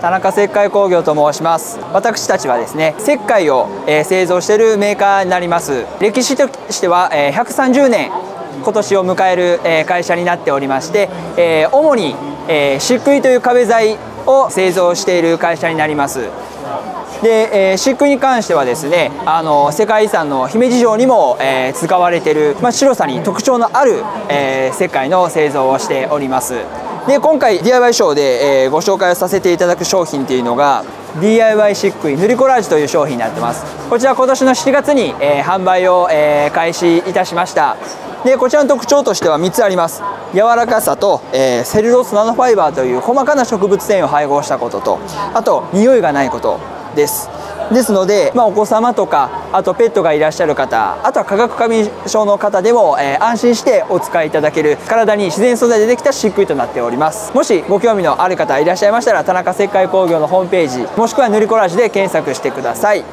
田中石灰工業と申します。私たちはですね、石灰を製造しているメーカーになります。歴史としては130年今年を迎える会社になっておりまして、主に漆喰という壁材を製造している会社になります。で、漆喰に関してはですね、世界遺産の姫路城にも使われている、白さに特徴のある石灰の製造をしております。で、今回 DIY ショーでご紹介をさせていただく商品というのが DIY 漆喰塗りコラージュという商品になってます。こちら今年の7月に販売を開始いたしました。で、こちらの特徴としては3つあります。柔らかさと、セルロースナノファイバーという細かな植物繊維を配合したことと、あと匂いがないことです。ですので、お子様とか、あとペットがいらっしゃる方、あとは化学過敏症の方でも、安心してお使いいただける体に自然素材でできた漆喰となっております。もしご興味のある方いらっしゃいましたら、田中石灰工業のホームページもしくは塗りコラージュで検索してください。